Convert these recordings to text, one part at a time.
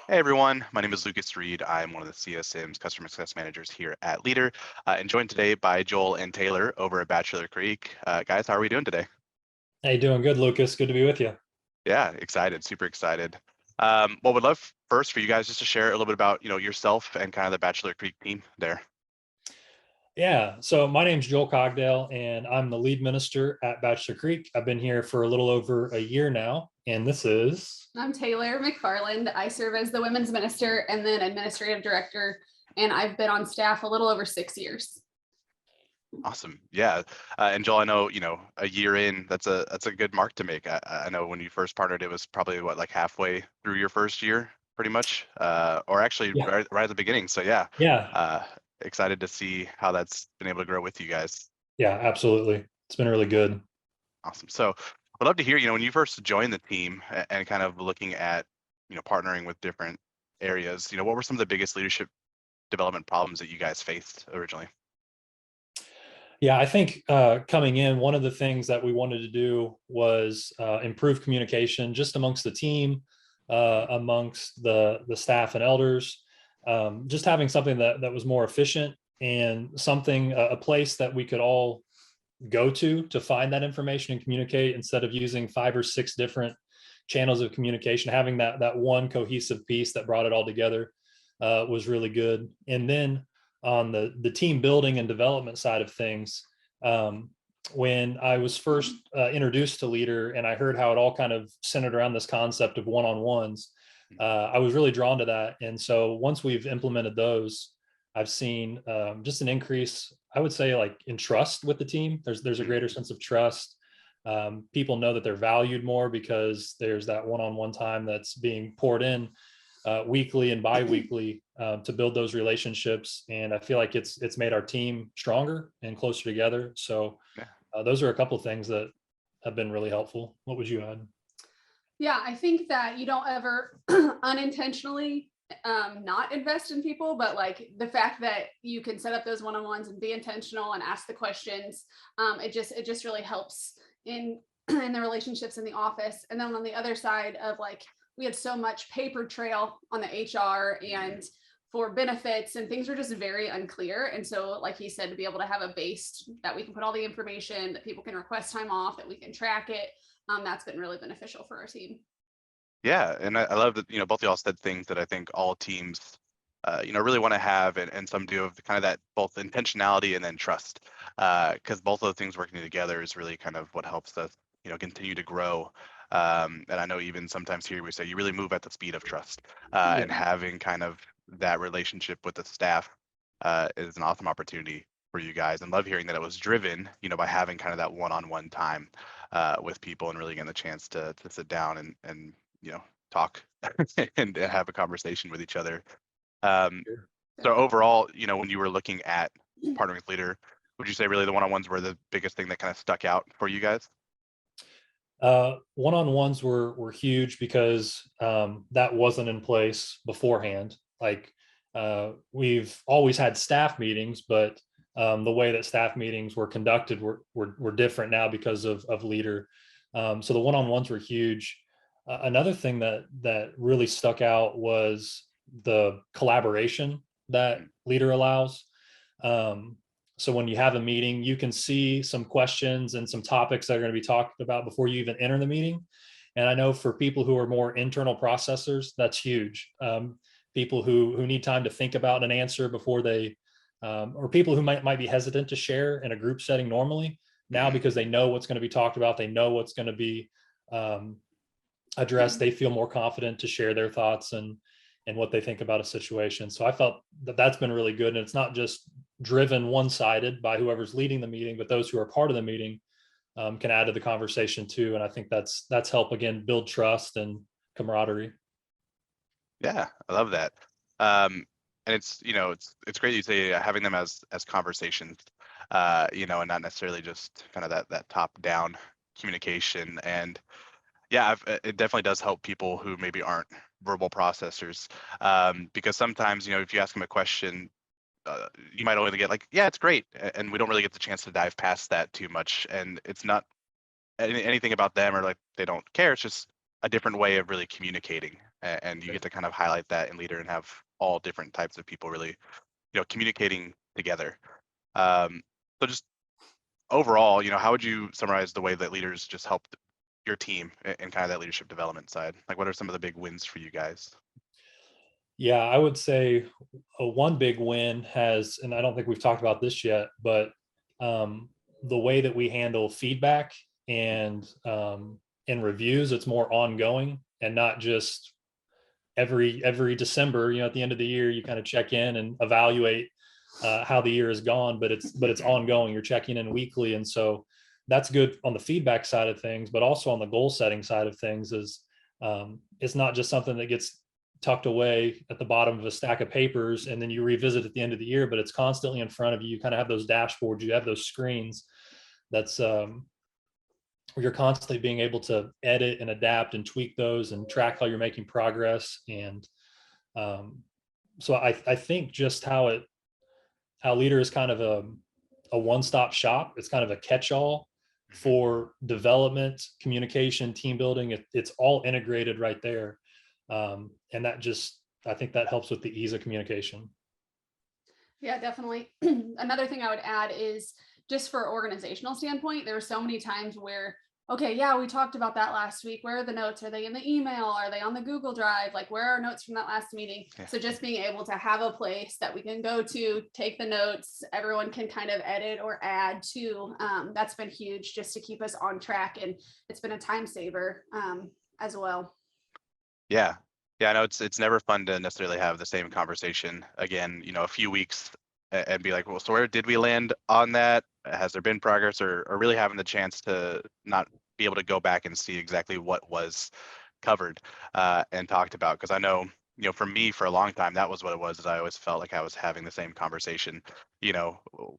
Hey everyone, my name is Lucas Reed. I'm one of the CSM's customer success managers here at Leadr, and joined today by Joel and Taylor over at Bachelor Creek. Guys, how are we doing today? Hey, doing good, Lucas. Good to be with you. Yeah, excited, super excited. Well, would love first for you guys just to share a little bit about yourself and kind of the Bachelor Creek team there. Yeah, so my name's Joel Cogdale, and I'm the lead minister at Bachelor Creek. I've been here for a little over a year now, and this is I'm Taylor McFarland. I serve as the women's minister and then administrative director, and I've been on staff a little over 6 years. Awesome, yeah. And Joel, I know a year in, that's a good mark to make. I know when you first partnered, it was probably what, like halfway through your first year, pretty much, or actually yeah, right at the beginning. So yeah, yeah, uh, excited to see how that's been able to grow with you guys. yeah, absolutely. It's been really good. Awesome. So I'd love to hear, when you first joined the team and kind of looking at, partnering with different areas, what were some of the biggest leadership development problems that you guys faced originally? Yeah, I think coming in, one of the things that we wanted to do was improve communication just amongst the team, amongst the staff and elders. Just having something that was more efficient and something a place that we could all go to find that information and communicate instead of using 5 or 6 different channels of communication. Having that one cohesive piece that brought it all together was really good. And then on the team building and development side of things, um, when I was first introduced to Leadr and I heard how it all kind of centered around this concept of one-on-ones, I was really drawn to that. And so once we've implemented those, I've seen just an increase, I would say, like in trust with the team. There's a Mhm. greater sense of trust. People know that they're valued more because there's that one-on-one time that's being poured in weekly and bi-weekly to build those relationships. And I feel like it's made our team stronger and closer together. So Yeah. those are a couple of things that have been really helpful. What would you add? Yeah, I think that you don't ever unintentionally not invest in people, but like the fact that you can set up those one-on-ones and be intentional and ask the questions, it just really helps in in the relationships in the office. And then on the other side of like we had so much paper trail on the HR and for benefits and things were just very unclear. And so, like he said, to be able to have a base that we can put all the information, that people can request time off, that we can track it, that's been really beneficial for our team. Yeah, and I love that both of y'all said things that I think all teams really want to have, and some do, of kind of that both intentionality and then trust, because both of the things working together is really kind of what helps us continue to grow. And I know even sometimes here we say you really move at the speed of trust, Yeah. and having kind of that relationship with the staff is an awesome opportunity for you guys, and love hearing that it was driven by having kind of that one-on-one time with people and really getting the chance to sit down and talk and have a conversation with each other. Um, Sure. so Definitely. overall, when you were looking at partnering with Leader, would you say really the one-on-ones were the biggest thing that kind of stuck out for you guys? One-on-ones were huge because that wasn't in place beforehand. Like we've always had staff meetings, but the way that staff meetings were conducted were different now because of Leader. So the one-on-ones were huge. Another thing that really stuck out was the collaboration that Mm. Leader allows. Um, so when you have a meeting, you can see some questions and some topics that are going to be talked about before you even enter the meeting. And I know for people who are more internal processors, that's huge. People who need time to think about an answer before they, or people who might be hesitant to share in a group setting normally, now Mhm. because they know what's going to be talked about, they know what's going to be um, addressed, they feel more confident to share their thoughts and what they think about a situation. So I felt that that's been really good, and it's not just driven one-sided by whoever's leading the meeting, but those who are part of the meeting can add to the conversation too. And I think that's help again build trust and camaraderie. Yeah, I love that. And it's great you say having them as conversations, and not necessarily just kind of that top down communication. And yeah, it definitely does help people who maybe aren't verbal processors, because sometimes if you ask them a question, you might only get like, yeah, it's great, and we don't really get the chance to dive past that too much. And it's not anything about them or like they don't care. It's just a different way of really communicating. and you get to kind of highlight that in Leadr and have all different types of people really, communicating together. So just overall, how would you summarize the way that leaders just helped your team in kind of that leadership development side? Like, what are some of the big wins for you guys? Yeah, I would say one big win has, and I don't think we've talked about this yet, but the way that we handle feedback and reviews, it's more ongoing and not just every December. At the end of the year, you kind of check in and evaluate how the year has gone, but it's ongoing. You're checking in weekly, and so that's good on the feedback side of things, but also on the goal setting side of things is it's not just something that gets tucked away at the bottom of a stack of papers and then you revisit at the end of the year, but it's constantly in front of you. You kind of have those dashboards, you have those screens that's where you're constantly being able to edit and adapt and tweak those and track how you're making progress. And so I think just how Leadr is kind of a one-stop shop. It's kind of a catch-all for development, communication, team building. It's all integrated right there. And I think that helps with the ease of communication. Yeah, definitely. Another thing I would add is just for organizational standpoint, there were so many times where, okay, yeah, we talked about that last week. Where are the notes? Are they in the email? Are they on the Google Drive? Like, where are notes from that last meeting? Yeah. So just being able to have a place that we can go to, take the notes, everyone can kind of edit or add to, that's been huge just to keep us on track. And it's been a time saver as well. Yeah. Yeah, I know it's never fun to necessarily have the same conversation again, a few weeks and be like, well, so where did we land on that? Has there been progress, or really having the chance to not be able to go back and see exactly what was covered and talked about? Because I know, for me, for a long time, that was what it was, is I always felt like I was having the same conversation,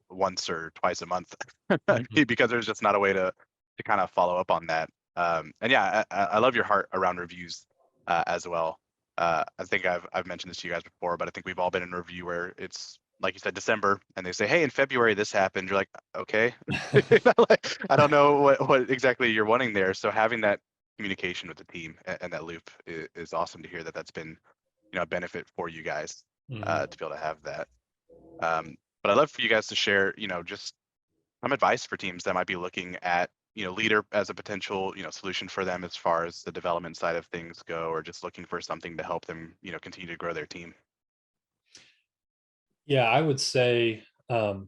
once or twice a month because there's just not a way to kind of follow up on that. And yeah, I love your heart around reviews as well. I think I've mentioned this to you guys before, but I think we've all been in a review where it's, like you said, December, and they say, hey, in February this happened. You're like, okay. Like, I don't know what exactly you're wanting there. So having that communication with the team and that loop is awesome to hear that that's been, a benefit for you guys to be able to have that. But I'd love for you guys to share, just some advice for teams that might be looking at, Leadr as a potential, solution for them as far as the development side of things go, or just looking for something to help them, continue to grow their team. Yeah, I would say the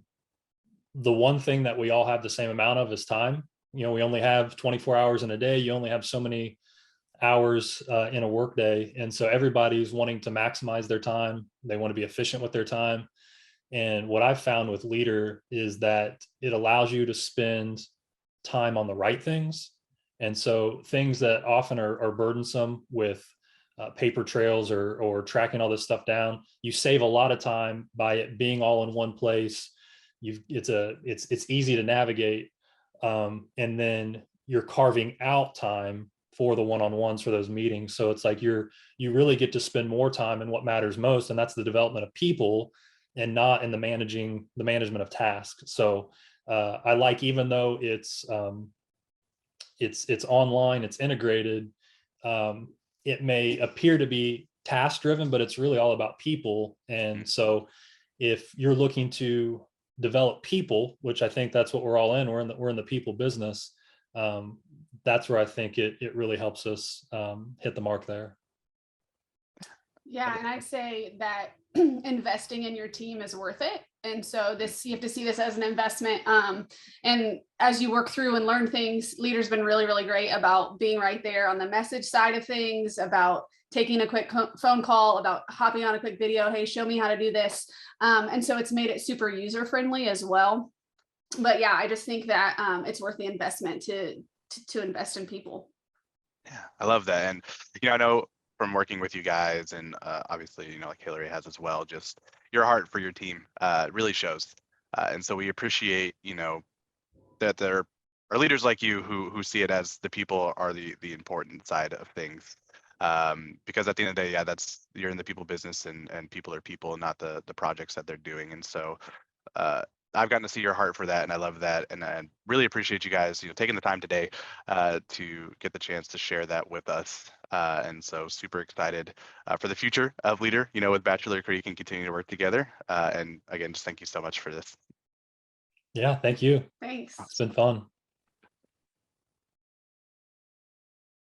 one thing that we all have the same amount of is time. We only have 24 hours in a day. You only have so many hours in a workday. And so everybody's wanting to maximize their time. They want to be efficient with their time. And what I've found with Leadr is that it allows you to spend time on the right things. And so things that often are burdensome with paper trails or tracking all this stuff down, you save a lot of time by it being all in one place. It's easy to navigate, and then you're carving out time for the one-on-ones for those meetings. So it's like you really get to spend more time in what matters most, and that's the development of people, and not in the management of tasks. So I like, even though it's online, it's integrated. It may appear to be task driven, but it's really all about people. And so if you're looking to develop people, which I think that's what we're all in, we're in the people business. That's where I think it really helps us hit the mark there. Yeah, and I'd say that investing in your team is worth it. And so you have to see this as an investment. And as you work through and learn things, Leadr's been really, really great about being right there on the message side of things, about taking a quick phone call, about hopping on a quick video. Hey, show me how to do this. And so it's made it super user friendly as well. But yeah, I just think that it's worth the investment to invest in people. Yeah, I love that. And, I know from working with you guys, and obviously, like Hillary has as well, just your heart for your team really shows. And so we appreciate, that there are leaders like you who see it as the people are the important side of things. Because at the end of the day, yeah, you're in the people business, and people are people, not the projects that they're doing. And so I've gotten to see your heart for that, and I love that, and I really appreciate you guys, taking the time today to get the chance to share that with us. And so super excited for the future of Leadr, with Bachelor Creek and continue to work together. And again, just thank you so much for this. Yeah, thank you. Thanks. It's been fun.